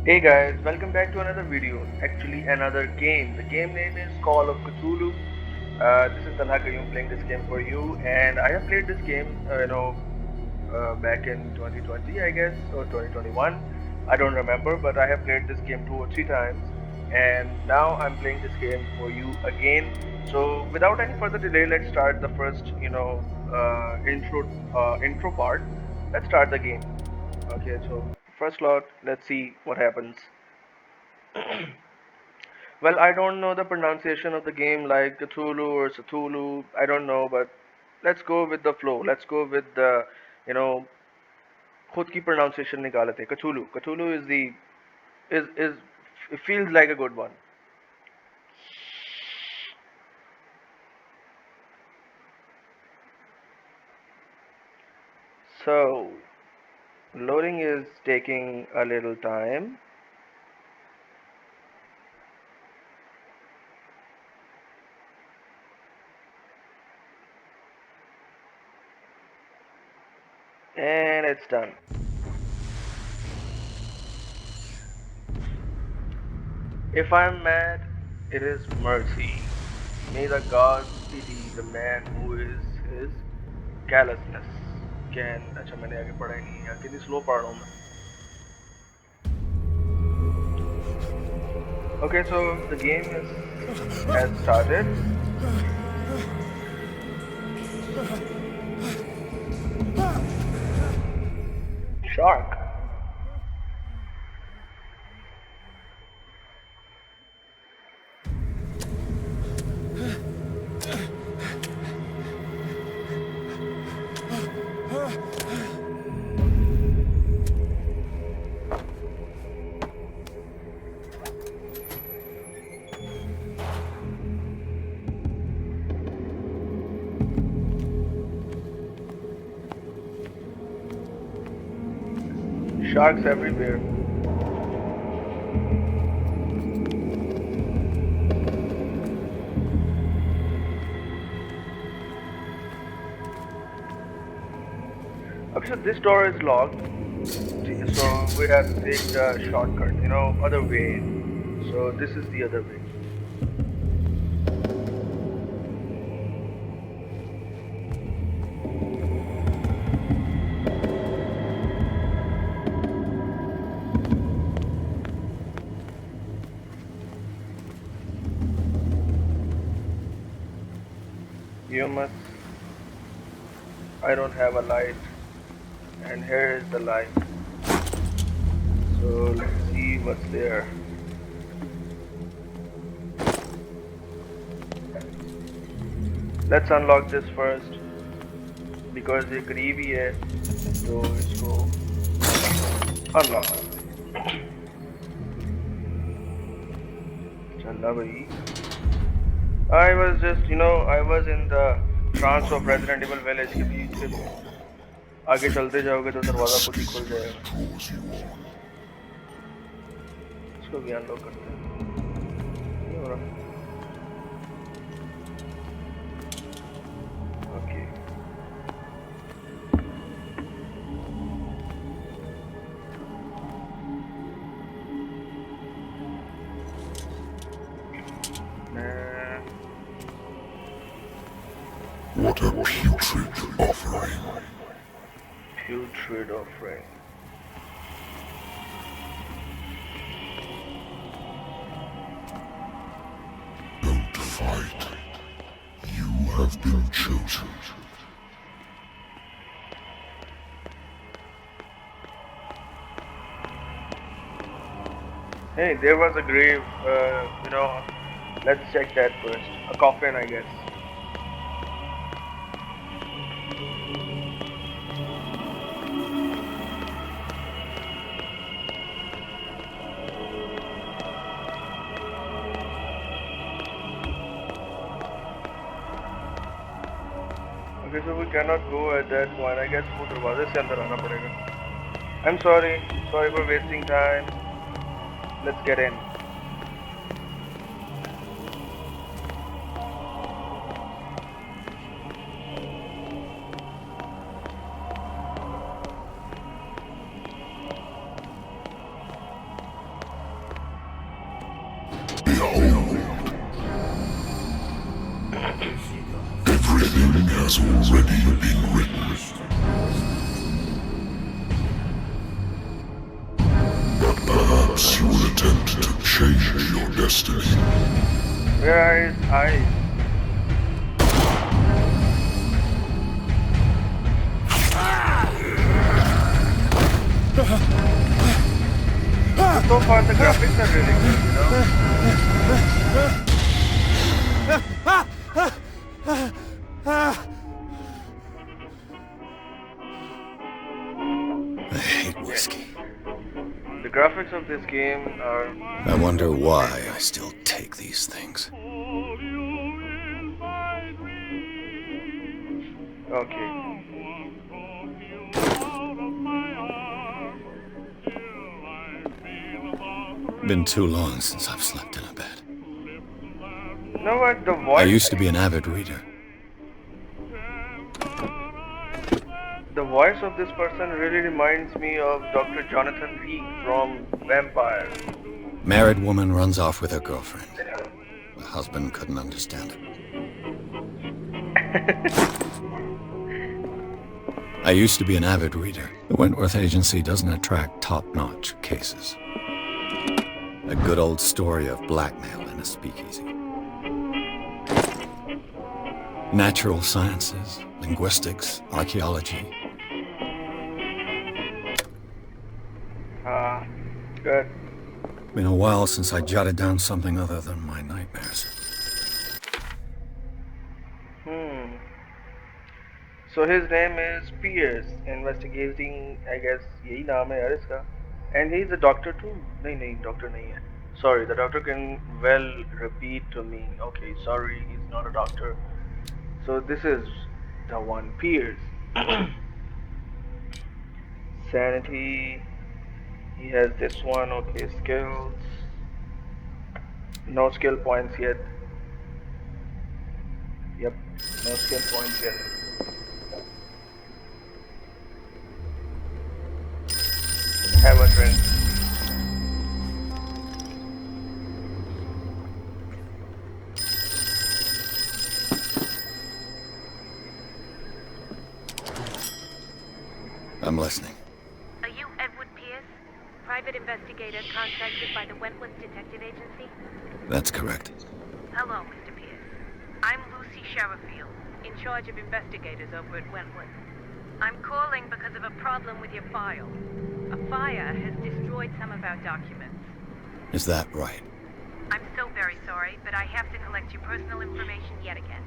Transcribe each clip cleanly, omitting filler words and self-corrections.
Hey guys, welcome back to another video. Actually, another game. The game name is Call of Cthulhu. This is Talha Qayyum playing this game for you, and I have played this game, back in 2020, I guess, or 2021. I don't remember, but I have played this game 2 or 3 times, and now I'm playing this game for you again. So, without any further delay, let's start the first, intro part. Let's start the game. Okay, so first lot, let's see what happens. Well, I don't know the pronunciation of the game like Cthulhu or Cthulhu. I don't know, but let's go with the flow. Let's go with the, you know, खुद की pronunciation निकाले थे. Cthulhu. Cthulhu is the is it feels like a good one. So loading is taking a little time. And it's done. If I'm mad, it is mercy. May the gods pity the man who is his callousness. Can अच्छा मैंने आगे पढ़ा ही नहीं यार कितनी slow पढ़ रहा हूँ मैं. Okay, so the game has started. Shark. Sharks everywhere. Okay, so this door is locked. So we have to take the shortcut, other way. So this is the other way. You must. I don't have a light, and here is the light. So let's see what's there. Let's unlock this first because ये करीब ही है तो इसको unlock. चलना भाई. I was just, I was in the trance of Resident Evil Village के बीच से आगे चलते जाओगे तो दरवाजा खुद ही खुल जाएगा. इसको भी अनलॉक करते हैं. नहीं हो रहा. Okay. What a putrid offering. Putrid offering. Don't fight. You have been chosen. Hey, there was a grave, let's check that first. A coffin, I guess. Okay, so we cannot go at that point. I guess वो दरवाजे से अंदर आना पड़ेगा. I'm sorry. Sorry for wasting time. Let's get in. Where are his eyes? So far the graphics are really good, you I hate whiskey. know? The graphics of this game are... I wonder why I still take these things. Okay. Been too long since I've slept in a bed. You know what? The voice... I used to be an avid reader. The voice of this person really reminds me of Dr. Jonathan Lee from Vampire. Married woman runs off with her girlfriend. The husband couldn't understand it. I used to be an avid reader. The Wentworth Agency doesn't attract top-notch cases. A good old story of blackmail in a speakeasy. Natural sciences, linguistics, archaeology. Good. Been a while since I jotted down something other than my nightmares. So his name is Pierce, investigating, I guess, यही नाम है यार इसका. And he's a doctor too. नहीं, doctor नहीं है. Sorry, the doctor can well repeat to me. Okay, sorry, he's not a doctor. So this is the one, Pierce. Sanity. He has this one. Okay, skills. No skill points yet. Yep, no skill points yet. Have a drink. I'm listening. Are you Edward Pierce, private investigator contracted by the Wentworth Detective Agency? That's correct. Hello, Mr. Pierce. I'm Lucy Sherifield, in charge of investigators over at Wentworth. I'm calling because of a problem with your file. A fire has destroyed some of our documents. Is that right? I'm so very sorry, but I have to collect your personal information yet again.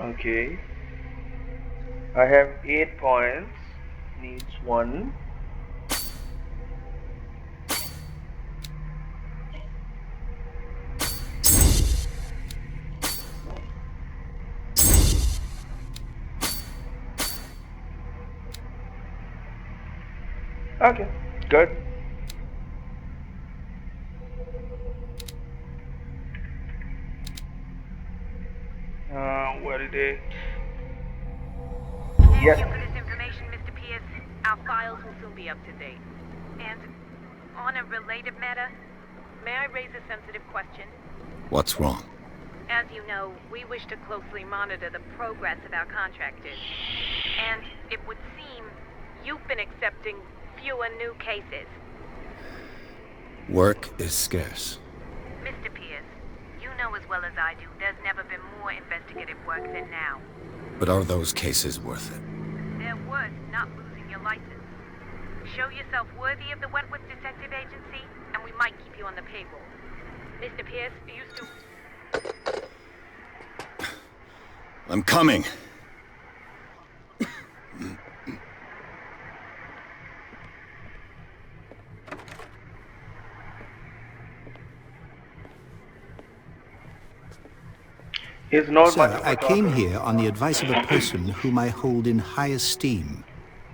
Okay. I have 8 points. Needs 1. Okay, good. What did it? Yes. Thank you for this information, Mr. Pierce. Our files will soon be up to date. And on a related matter, may I raise a sensitive question? What's wrong? As you know, we wish to closely monitor the progress of our contractors. And it would seem you've been accepting fewer new cases. Work is scarce. Mr. Pierce, you know as well as I do, there's never been more investigative work than now. But are those cases worth it? They're worth not losing your license. Show yourself worthy of the Wentworth Detective Agency, and we might keep you on the payroll. Mr. Pierce, you still... I'm coming. Sir, I came here on the advice of a person whom I hold in high esteem,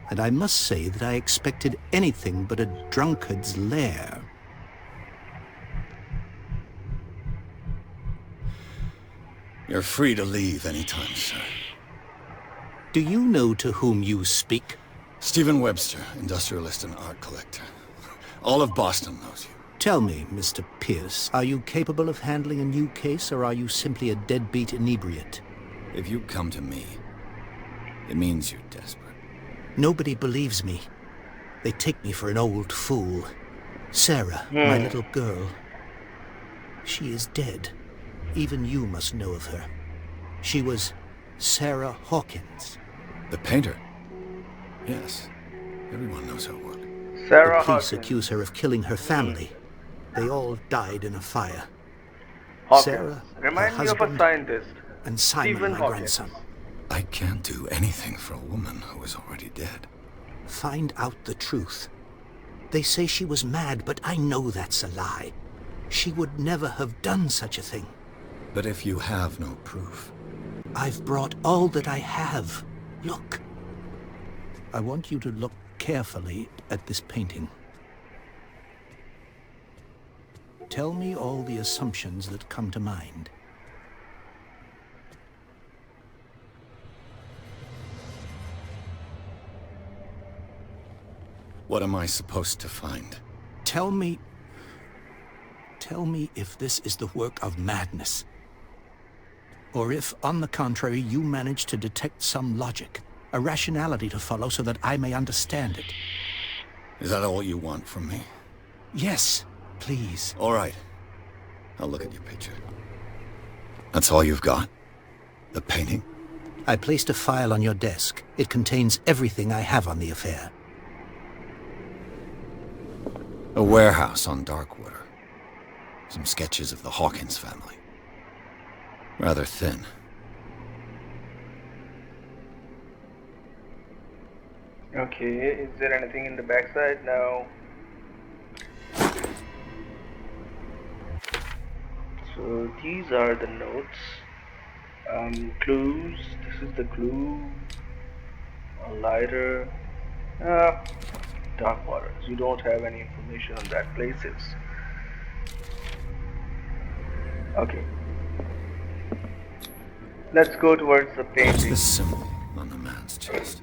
and I must say that I expected anything but a drunkard's lair. You're free to leave anytime, sir. Do you know to whom you speak? Stephen Webster, industrialist and art collector. All of Boston knows you. Tell me, Mr. Pierce, are you capable of handling a new case, or are you simply a deadbeat inebriate? If you come to me, it means you're desperate. Nobody believes me. They take me for an old fool. Sarah, my little girl. She is dead. Even you must know of her. She was Sarah Hawkins. The painter? Yes. Everyone knows her work. Sarah The police Hawkins. accuse her of killing her family. They all died in a fire. Hawkins. Sarah, Remind her me of a husband, scientist. and Simon, Stephen my Hawkins. grandson. I can't do anything for a woman who is already dead. Find out the truth. They say she was mad, but I know that's a lie. She would never have done such a thing. But if you have no proof... I've brought all that I have. Look. I want you to look carefully at this painting. Tell me all the assumptions that come to mind. What am I supposed to find? Tell me if this is the work of madness. Or if, on the contrary, you manage to detect some logic, a rationality to follow so that I may understand it. Is that all you want from me? Yes, please. All right. I'll look at your picture. That's all you've got? The painting? I placed a file on your desk. It contains everything I have on the affair. A warehouse on Darkwater. Some sketches of the Hawkins family. Rather thin. Okay, is there anything in the backside? No. So these are the notes. Clues. This is the clue. A lighter. Dark waters. You don't have any information on that places. Okay. Let's go towards the What's painting. this symbol on the man's chest?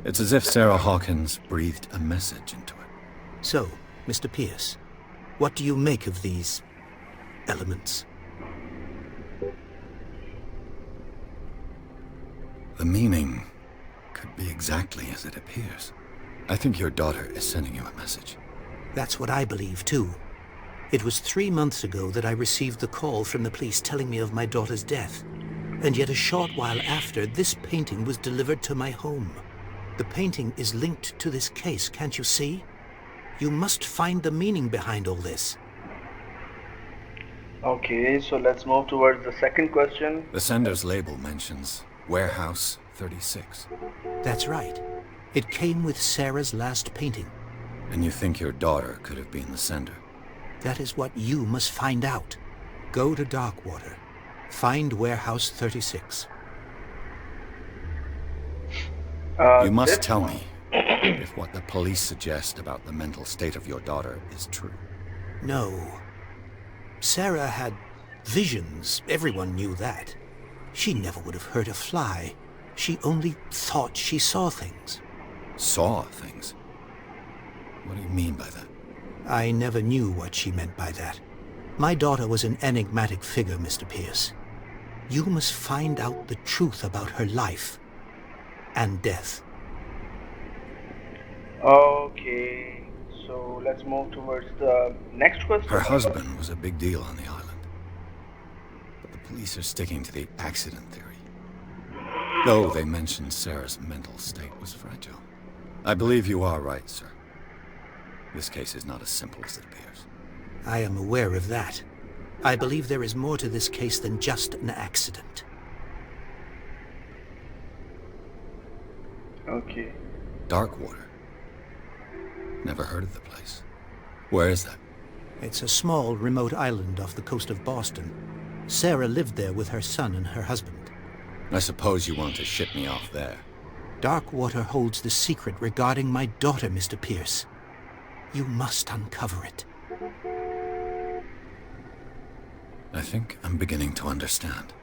It's as if Sarah Hawkins breathed a message into it. So, Mr. Pierce, what do you make of these elements? The meaning could be exactly as it appears. I think your daughter is sending you a message. That's what I believe, too. It was 3 months ago that I received the call from the police telling me of my daughter's death. And yet a short while after, this painting was delivered to my home. The painting is linked to this case, can't you see? You must find the meaning behind all this. Okay, so let's move towards the second question. The sender's label mentions Warehouse 36. That's right. It came with Sarah's last painting. And you think your daughter could have been the sender? That is what you must find out. Go to Darkwater. Find Warehouse 36. You must this tell one. me if what the police suggest about the mental state of your daughter is true. No. Sarah had visions. Everyone knew that. She never would have hurt a fly. She only thought she saw things. Saw things? What do you mean by that? I never knew what she meant by that. My daughter was an enigmatic figure, Mr. Pierce. You must find out the truth about her life and death. Okay, so let's move towards the next question. Her husband was a big deal on the island. But the police are sticking to the accident theory. Though they mentioned Sarah's mental state was fragile. I believe you are right, sir. This case is not as simple as it appears. I am aware of that. I believe there is more to this case than just an accident. Okay. Darkwater. Never heard of the place. Where is that? It's a small, remote island off the coast of Boston. Sarah lived there with her son and her husband. I suppose you want to ship me off there. Darkwater holds the secret regarding my daughter, Mr. Pierce. You must uncover it. I think I'm beginning to understand.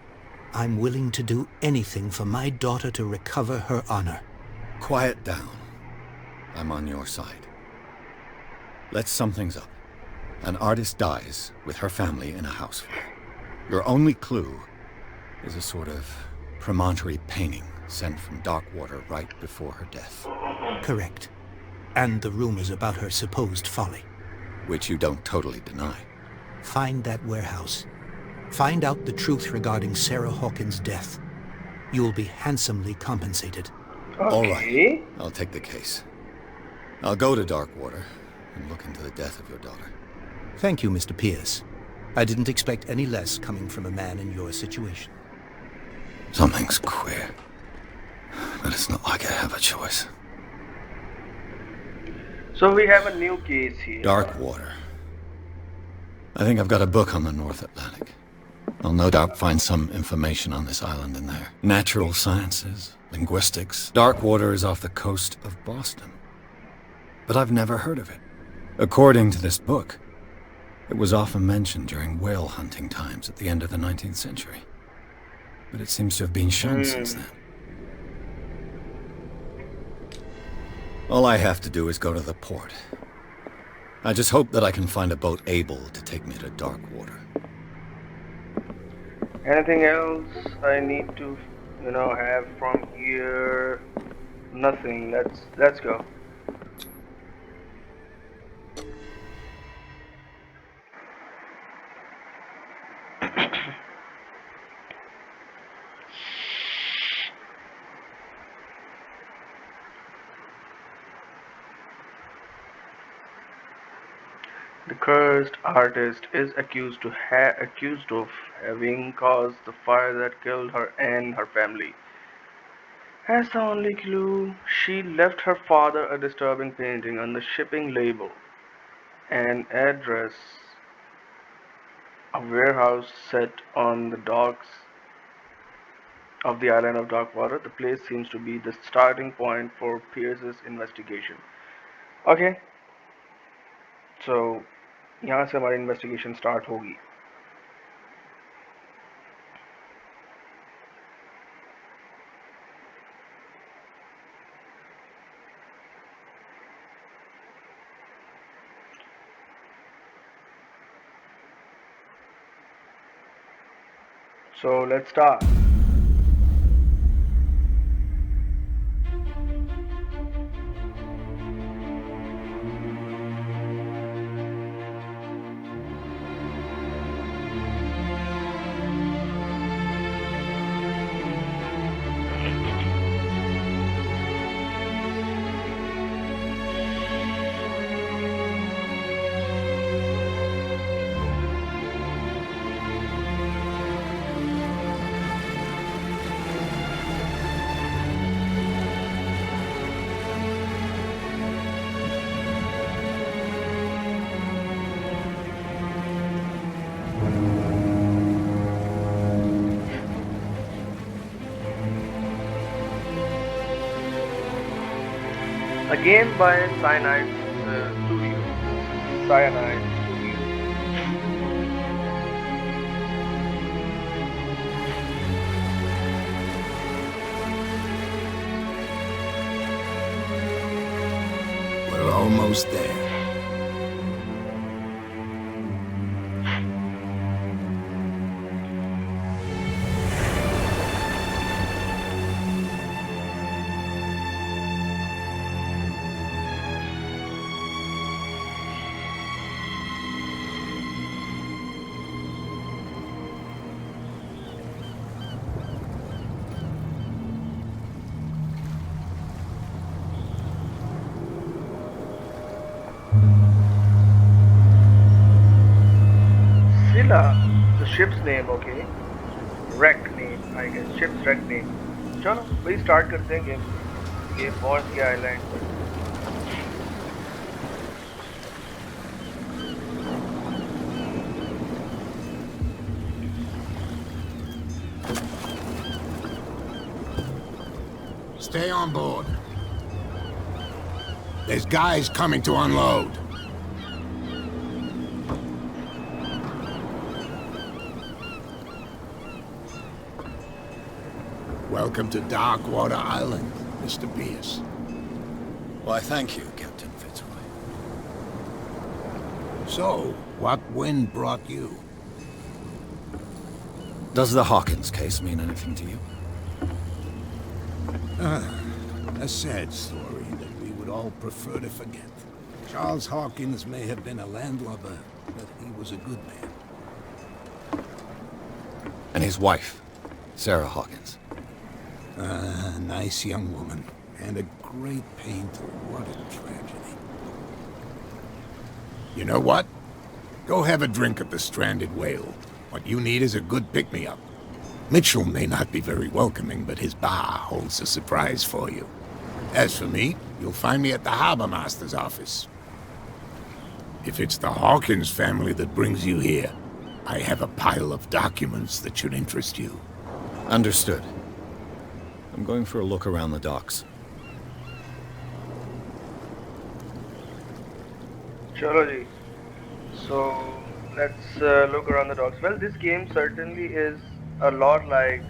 I'm willing to do anything for my daughter to recover her honor. Quiet down. I'm on your side. Let's sum things up. An artist dies with her family in a house fire. Your only clue is a sort of promontory painting sent from Darkwater right before her death. Correct. And the rumors about her supposed folly. which you don't totally deny. Find that warehouse. Find out the truth regarding Sarah Hawkins' death. You will be handsomely compensated. All Okay. right, I'll take the case. I'll go to Darkwater and look into the death of your daughter. Thank you, Mr. Pierce. I didn't expect any less coming from a man in your situation. Something's queer, but it's not like I have a choice. So we have a new case here. Darkwater. I think I've got a book on the North Atlantic. I'll no doubt find some information on this island in there. Natural sciences, linguistics. Darkwater is off the coast of Boston. But I've never heard of it. According to this book, it was often mentioned during whale hunting times at the end of the 19th century. But it seems to have been shunned since then. All I have to do is go to the port. I just hope that I can find a boat able to take me to Darkwater. Anything else I need to, have from here? Nothing. Let's go. The cursed artist is accused of having caused the fire that killed her and her family. As the only clue, she left her father a disturbing painting on the shipping label, an address, a warehouse set on the docks of the island of Darkwater. The place seems to be the starting point for Pierce's investigation. Okay, so यहाँ से हमारी investigation start होगी. So let's start. A game by Cyanide Studio. Cyanide Studio. We're almost there. The ship's name, okay. Wreck name, I guess. Ship's wreck name. चलो भाई start करते हैं game. ये पहुंच गया आइलैंड पर. Stay on board. There's guys coming to unload. Welcome to Darkwater Island, Mr. Pierce. Why, thank you, Captain Fitzroy. So, what wind brought you? Does the Hawkins case mean anything to you? A sad story that we would all prefer to forget. Charles Hawkins may have been a landlubber, but he was a good man. And his wife, Sarah Hawkins. A nice young woman, and a great painter. What a tragedy. You know what? Go have a drink at the Stranded Whale. What you need is a good pick-me-up. Mitchell may not be very welcoming, but his bar holds a surprise for you. As for me, you'll find me at the Harbor Master's office. If it's the Hawkins family that brings you here, I have a pile of documents that should interest you. Understood. I'm going for a look around the docks. Chalo ji. So let's look around the docks. Well, this game certainly is a lot like,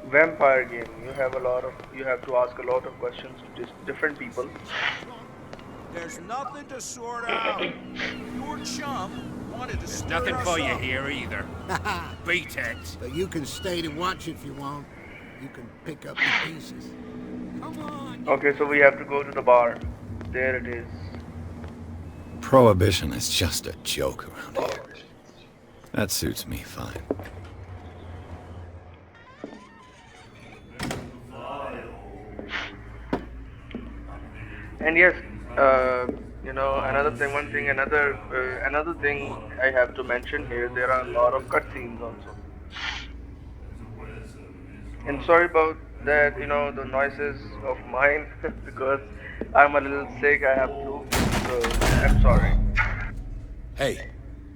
vampire game. You have to ask a lot of questions to different people. There's nothing to sort out. Your chum wanted to There's stir nothing us for you up. here either. Beat it. But you can stay to watch if you want. You can pick up the pieces. Come on! Okay, so we have to go to the bar. There it is. Prohibition is just a joke around here. That suits me fine. And yes, another thing I have to mention here, there are a lot of cutscenes also. And sorry about that, the noises of mine, because I'm a little sick, I have flu, so I'm sorry. Hey,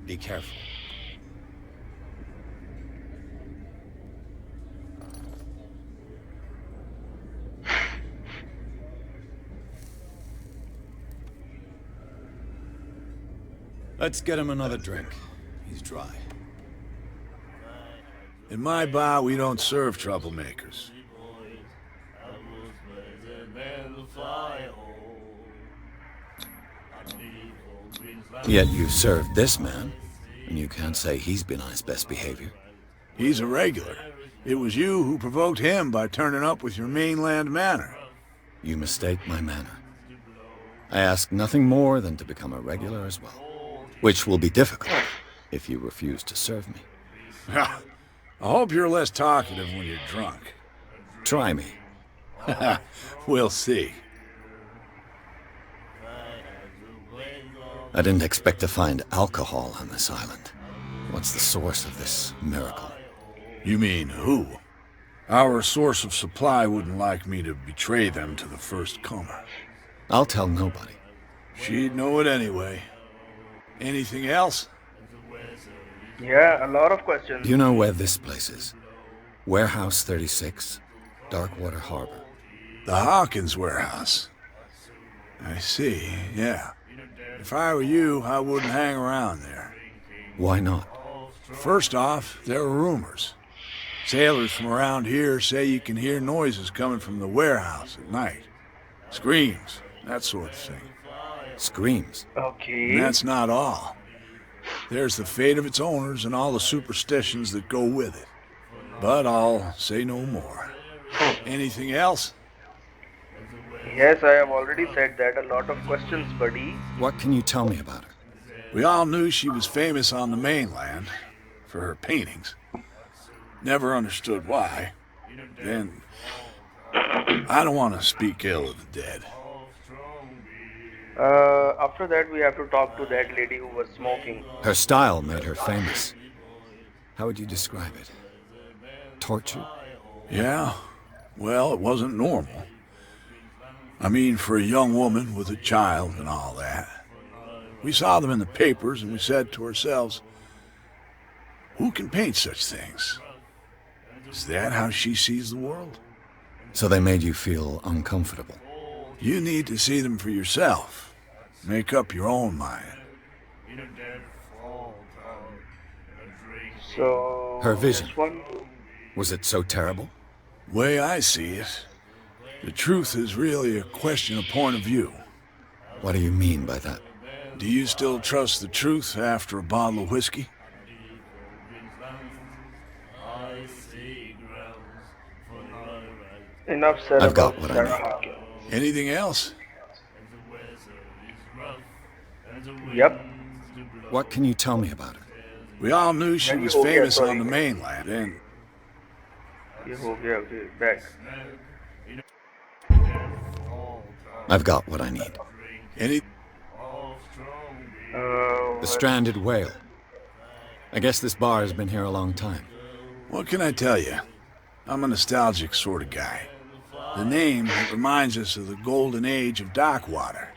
be careful. Let's get him another drink. He's dry. In my bar, we don't serve troublemakers. Yet you served this man, and you can't say he's been on his best behavior. He's a regular. It was you who provoked him by turning up with your mainland manner. You mistake my manner. I ask nothing more than to become a regular as well, which will be difficult if you refuse to serve me. I hope you're less talkative when you're drunk. Try me. We'll see. I didn't expect to find alcohol on this island. What's the source of this miracle? You mean who? Our source of supply wouldn't like me to betray them to the first comer. I'll tell nobody. She'd know it anyway. Anything else? Yeah, a lot of questions. Do you know where this place is? Warehouse 36, Darkwater Harbor. The Hawkins warehouse. I see, yeah. If I were you, I wouldn't hang around there. Why not? First off, there are rumors. Sailors from around here say you can hear noises coming from the warehouse at night. Screams, that sort of thing. Screams. Okay. And that's not all. There's the fate of its owners and all the superstitions that go with it. But I'll say no more. Anything else? Yes, I have already said that. A lot of questions, buddy. What can you tell me about her? We all knew she was famous on the mainland for her paintings. Never understood why. Then, I don't want to speak ill of the dead. After that, we have to talk to that lady who was smoking. Her style made her famous. How would you describe it? Torture? Yeah? Well, it wasn't normal. I mean, for a young woman with a child and all that. We saw them in the papers and we said to ourselves, who can paint such things? Is that how she sees the world? So they made you feel uncomfortable. You need to see them for yourself. Make up your own mind. So... Her vision. this one? Was it so terrible? Way I see it, the truth is really a question of point of view. What do you mean by that? Do you still trust the truth after a bottle of whiskey? Enough said I've about got what I Sarah need. Hawkins. Anything else? Yep. What can you tell me about her? We all knew she Ready? was Oh, yeah, famous sorry. on the mainland, and ये हो गया, okay, back. I've got what I need. any The stranded whale. I guess this bar has been here a long time. what can I tell you? I'm a nostalgic sort of guy. The name reminds us of the golden age of dock water,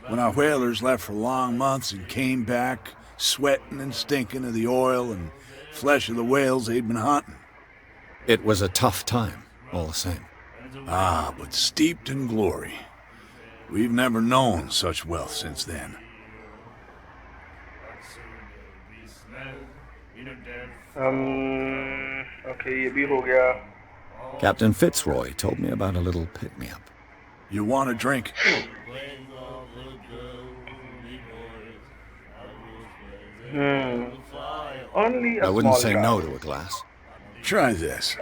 when our whalers left for long months and came back sweating and stinking of the oil and flesh of the whales they'd been hunting. It was a tough time, all the same. Ah, but steeped in glory. We've never known such wealth since then. Okay, ये भी हो गया. Captain Fitzroy told me about a little pick-me-up. You want a drink? Only a I wouldn't small say glass. no to a glass. Try this.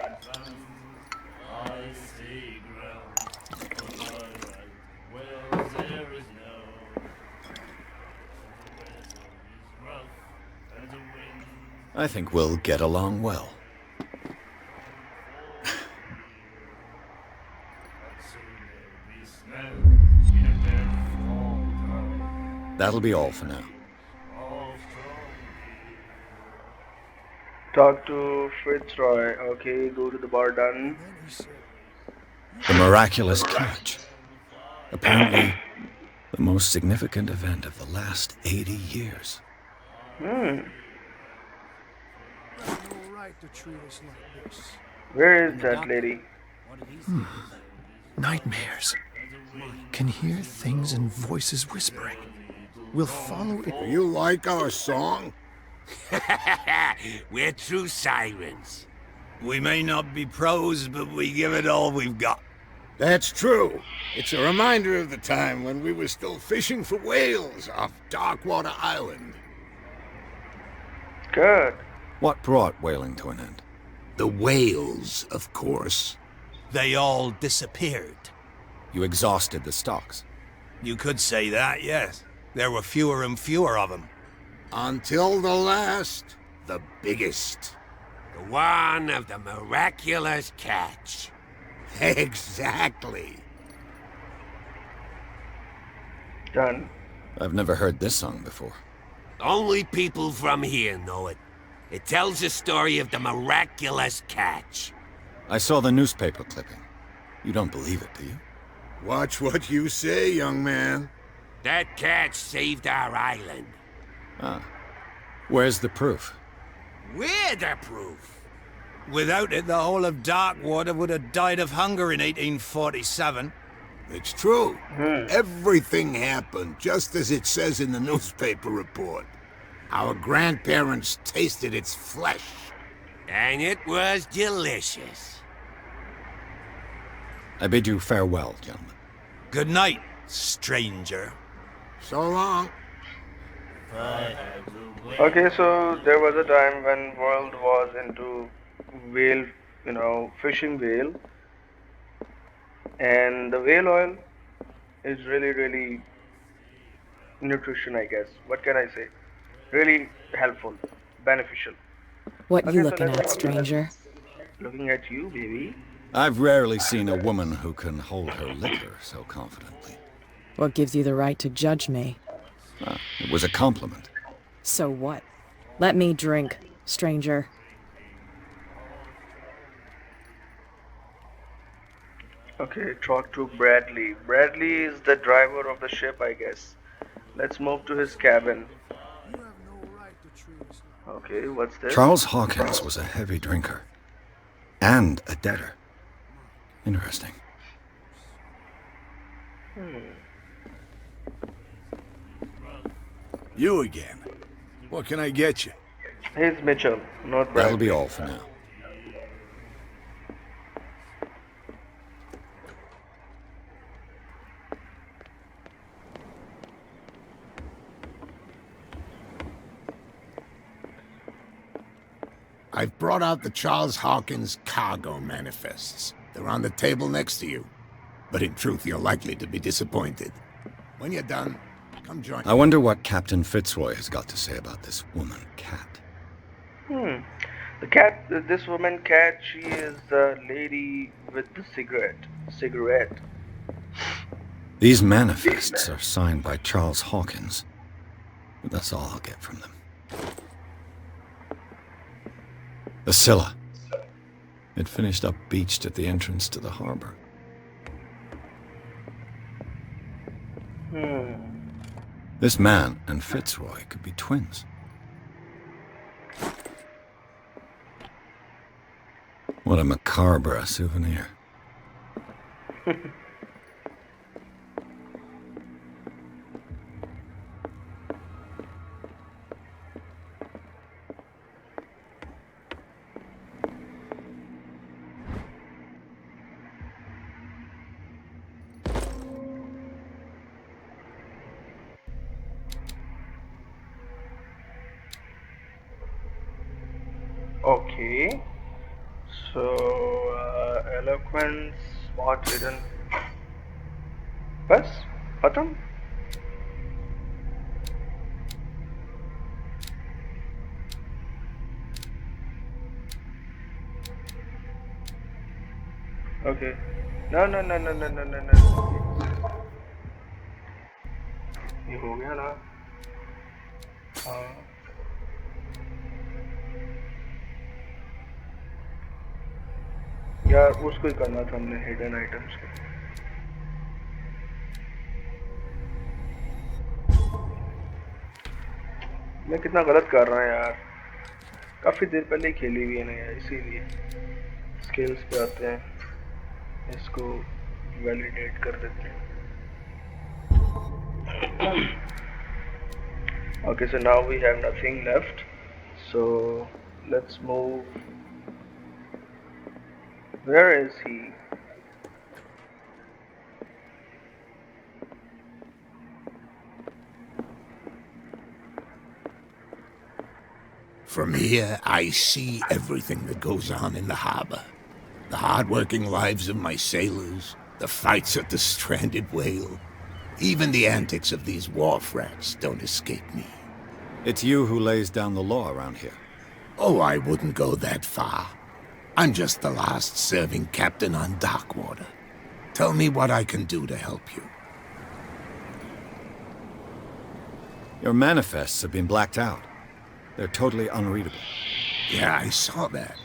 I think we'll get along well. That'll be all for now. Talk to Fitzroy. Okay, go to the bar, done. The miraculous catch. Apparently, the most significant event of the last 80 years. Where is that lady? Nightmares. Can hear things and voices whispering. We'll follow it. Do you like our song? We're true sirens. We may not be pros, but we give it all we've got. That's true. It's a reminder of the time when we were still fishing for whales off Darkwater Island. Good. What brought whaling to an end? The whales, of course. They all disappeared. You exhausted the stocks. You could say that, yes. There were fewer and fewer of them. Until the last, the biggest. The one of the miraculous catch. Exactly. Done. I've never heard this song before. Only people from here know it. It tells the story of the miraculous catch. I saw the newspaper clipping. You don't believe it, do you? Watch what you say, young man. That catch saved our island. Ah. Where's the proof? We're the proof. Without it, the whole of Darkwater would have died of hunger in 1847. It's true. Everything happened just as it says in the newspaper report. Our grandparents tasted its flesh. And it was delicious. I bid you farewell, gentlemen. Good night, stranger. So long. Okay, so there was a time when world was into whale, fishing whale, and the whale oil is really nutrition, I guess. What can I say? Really helpful, beneficial. What Okay, you so looking let's at, talk- stranger? Looking at you, baby. I've rarely seen a woman who can hold her liquor so confidently. What gives you the right to judge me? Ah, it was a compliment. So what? Let me drink, stranger. Okay, talk to Bradley. Bradley is the driver of the ship, I guess. Let's move to his cabin. Okay, what's this? Charles Hawkins was a heavy drinker. And a debtor. Interesting. You again. What can I get you? Here's Mitchell, not Bradley. That'll be all for now. I've brought out the Charles Hawkins cargo manifests. They're on the table next to you. But in truth, you're likely to be disappointed. When you're done, come join me. I wonder what Captain Fitzroy has got to say about this woman, Cat. The cat, this woman cat, she is the lady with the cigarette. These manifests are signed by Charles Hawkins. But that's all I'll get from them. The Scylla. It finished up beached at the entrance to the harbor. This man and Fitzroy could be twins. What a macabre souvenir. Okay, so eloquence, smart hidden. बस खत्म. Okay. No. ये हो गया ना. हाँ. यार उसको ही करना था हमने हिडन आइटम्स को. मैं कितना गलत कर रहा हूँ यार. काफी देर पहले ही खेली हुई है ना यार, इसीलिए स्किल्स पे आते हैं, इसको वैलिडेट कर देते हैं. Okay, so now we have nothing left, so let's move. Where is he? From here, I see everything that goes on in the harbor. The hard-working lives of my sailors, the fights at the stranded whale. Even the antics of these wharf rats don't escape me. It's you who lays down the law around here. Oh, I wouldn't go that far. I'm just the last serving captain on Darkwater. Tell me what I can do to help you. Your manifests have been blacked out. They're totally unreadable. Yeah, I saw that.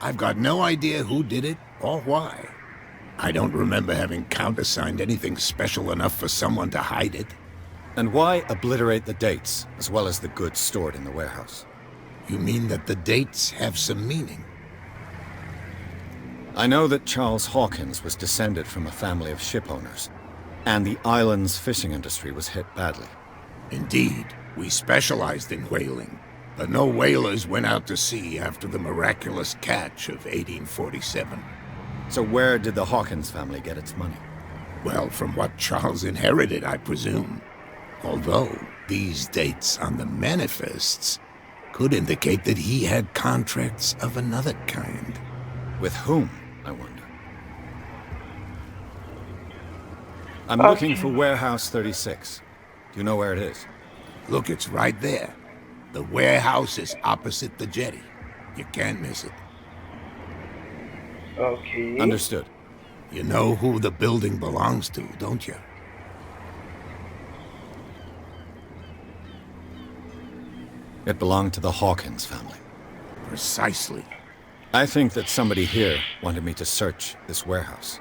I've got no idea who did it or why. I don't remember having countersigned anything special enough for someone to hide it. And why obliterate the dates, as well as the goods stored in the warehouse? You mean that the dates have some meaning? I know that Charles Hawkins was descended from a family of ship owners, and the island's fishing industry was hit badly. Indeed, we specialized in whaling, but no whalers went out to sea after the miraculous catch of 1847. So where did the Hawkins family get its money? Well, from what Charles inherited, I presume. Although, these dates on the manifests could indicate that he had contracts of another kind. With whom, I wonder? I'm looking for Warehouse 36. Do you know where it is? Look, it's right there. The warehouse is opposite the jetty. You can't miss it. Okay. Understood. You know who the building belongs to, don't you? It belonged to the Hawkins family. Precisely. I think that somebody here wanted me to search this warehouse.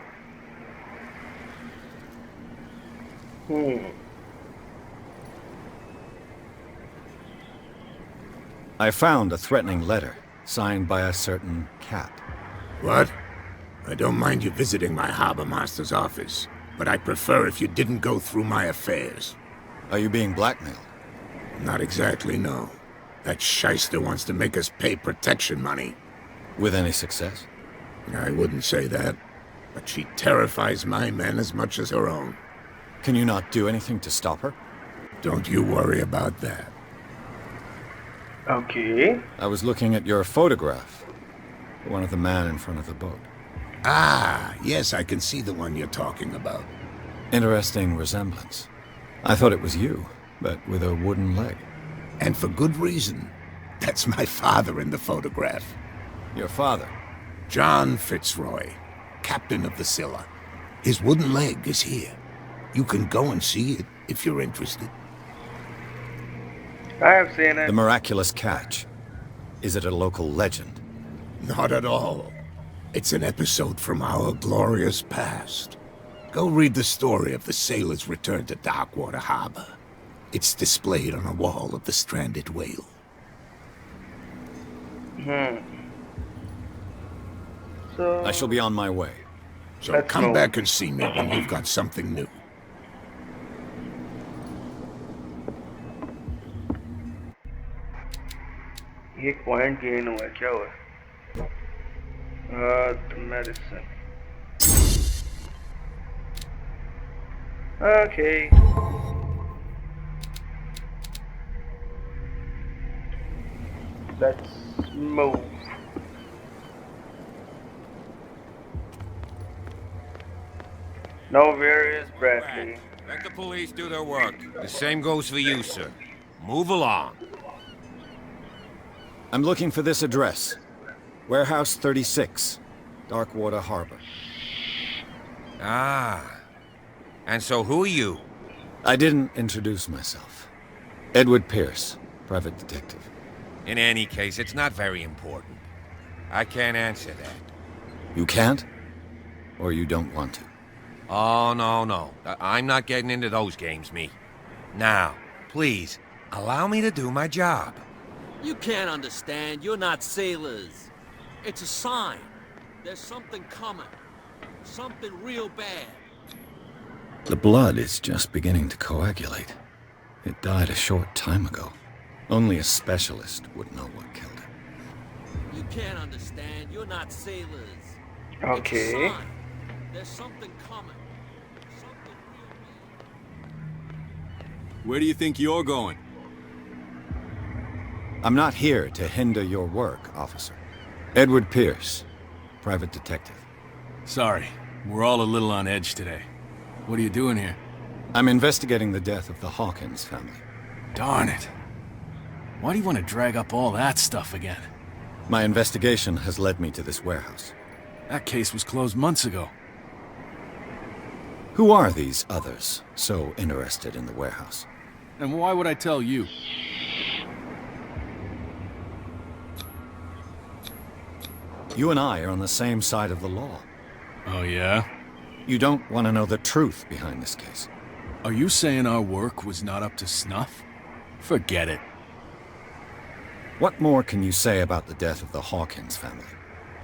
I found a threatening letter signed by a certain Cat. What? I don't mind you visiting my harbor master's office, but I prefer if you didn't go through my affairs. Are you being blackmailed? Not exactly, no. That shyster wants to make us pay protection money. With any success? I wouldn't say that, but she terrifies my men as much as her own. Can you not do anything to stop her? Don't you worry about that. Okay. I was looking at your photograph. The one of the man in front of the boat. Ah, yes, I can see the one you're talking about. Interesting resemblance. I thought it was you, but with a wooden leg. And for good reason. That's my father in the photograph. Your father? John Fitzroy, captain of the Scylla. His wooden leg is here. You can go and see it if you're interested. I have seen it. The miraculous catch. Is it a local legend? Not at all. It's an episode from our glorious past. Go read the story of the sailor's return to Darkwater Harbor. It's displayed on a wall of the stranded whale. So I shall be on my way. So Let's come go. back and see me when you've got something new. एक point gain हुआ है क्या हुआ medicine okay let's move now where is Bradley? Let the police do their work. The same goes for you, sir. Move along. I'm looking for this address. Warehouse 36, Darkwater Harbor. Ah. And so who are you? I didn't introduce myself. Edward Pierce, private detective. In any case, it's not very important. I can't answer that. You can't? Or you don't want to? Oh, no. I'm not getting into those games, me. Now, please, allow me to do my job. You can't understand. You're not sailors. It's a sign. There's something coming. Something real bad. The blood is just beginning to coagulate. It died a short time ago. Only a specialist would know what killed it. You can't understand. You're not sailors. Okay. It's a sign. There's something coming. Something real bad. Where do you think you're going? I'm not here to hinder your work, officer. Edward Pierce, private detective. Sorry, we're all a little on edge today. What are you doing here? I'm investigating the death of the Hawkins family. Darn it. Why do you want to drag up all that stuff again? My investigation has led me to this warehouse. That case was closed months ago. Who are these others so interested in the warehouse? And why would I tell you? You and I are on the same side of the law. Oh, yeah? You don't want to know the truth behind this case. Are you saying our work was not up to snuff? Forget it. What more can you say about the death of the Hawkins family?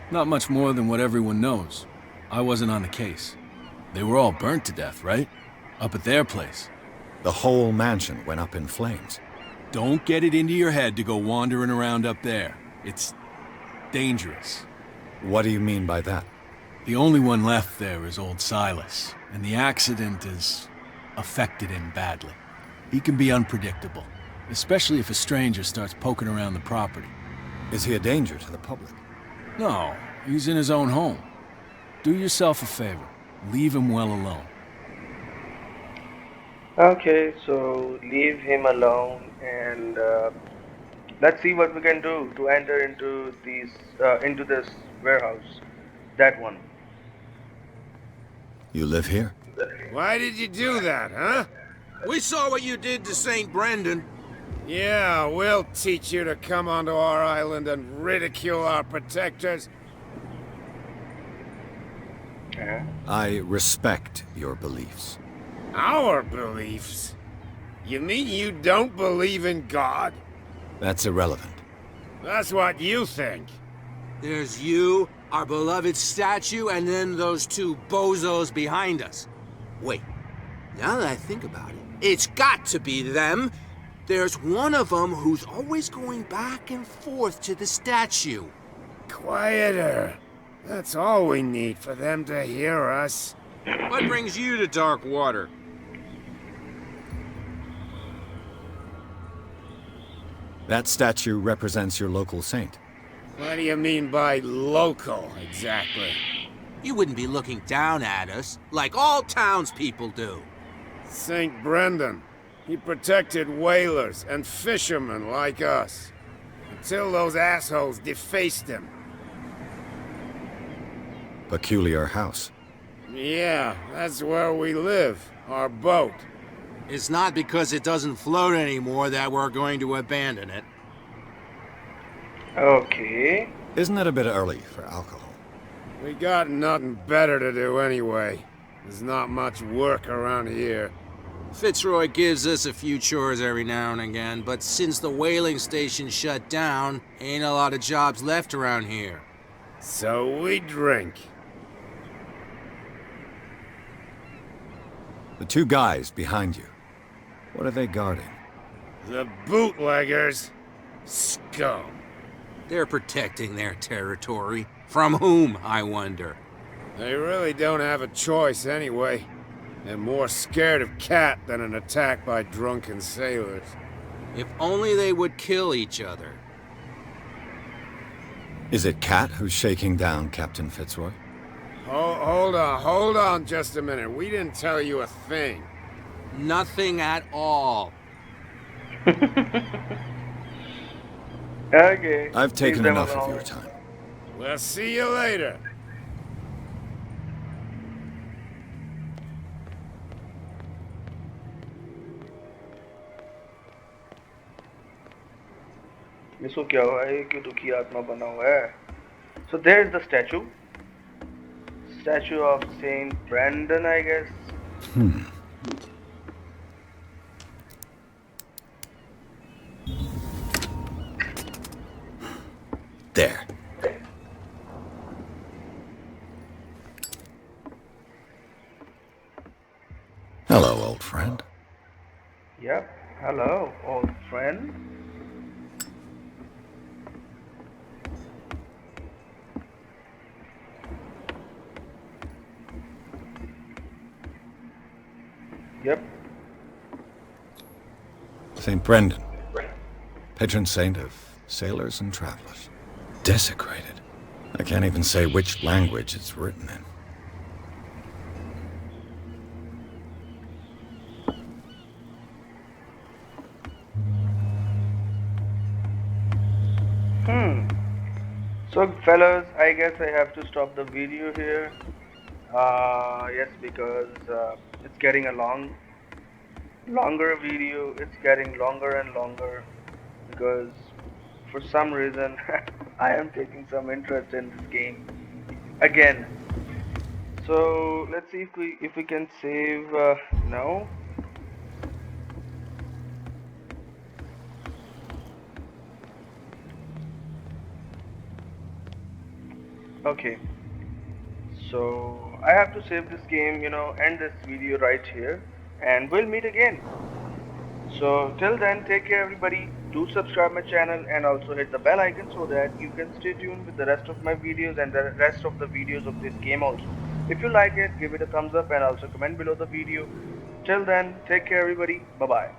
Not much more than what everyone knows. I wasn't on the case. They were all burnt to death, right? Up at their place. The whole mansion went up in flames. Don't get it into your head to go wandering around up there. It's dangerous. What do you mean by that? The only one left there is old Silas, and the accident has affected him badly. He can be unpredictable, especially if a stranger starts poking around the property. Is he a danger to the public? No, he's in his own home. Do yourself a favor. Leave him well alone. Okay, so leave him alone and let's see what we can do to enter into this warehouse. That one. You live here? Why did you do that, huh? We saw what you did to St. Brendan. Yeah, we'll teach you to come onto our island and ridicule our protectors. Yeah. I respect your beliefs. Our beliefs? You mean you don't believe in God? That's irrelevant. That's what you think. There's you, our beloved statue, and then those two bozos behind us. Wait, now that I think about it, it's got to be them. There's one of them who's always going back and forth to the statue. Quieter. That's all we need for them to hear us. What brings you to Darkwater? That statue represents your local saint. What do you mean by local, exactly? You wouldn't be looking down at us, like all townspeople do. St. Brendan. He protected whalers and fishermen like us. Until those assholes defaced him. Peculiar house. Yeah, that's where we live. Our boat. It's not because it doesn't float anymore that we're going to abandon it. Okay. Isn't it a bit early for alcohol? We got nothing better to do anyway. There's not much work around here. Fitzroy gives us a few chores every now and again, but since the whaling station shut down, ain't a lot of jobs left around here. So we drink. The two guys behind you. What are they guarding? The bootleggers. Scum. They're protecting their territory. From whom, I wonder? They really don't have a choice anyway. They're more scared of Cat than an attack by drunken sailors. If only they would kill each other. Is it Cat who's shaking down Captain Fitzroy? Hold on just a minute. We didn't tell you a thing. Nothing at all. Okay. I've taken enough of your time. We'll see you later. इसको क्या हुआ है कि दुखी आत्मा बना हुआ है so there's the statue of Saint Brendan, I guess. There. Hello, old friend. Yep. Hello, old friend. Yep. St. Brendan, patron saint of sailors and travelers. Desecrated. I can't even say which language it's written in. So fellas, I guess I have to stop the video here. Yes, because it's getting a longer video. It's getting longer and longer because for some reason I am taking some interest in this game again. So let's see if we can save now. Okay, so I have to save this game, end this video right here, and we'll meet again. So till then, take care everybody. Do subscribe my channel and also hit the bell icon so that you can stay tuned with the rest of my videos and the rest of the videos of this game also. If you like it, give it a thumbs up and also comment below the video. Till then, take care everybody. Bye bye.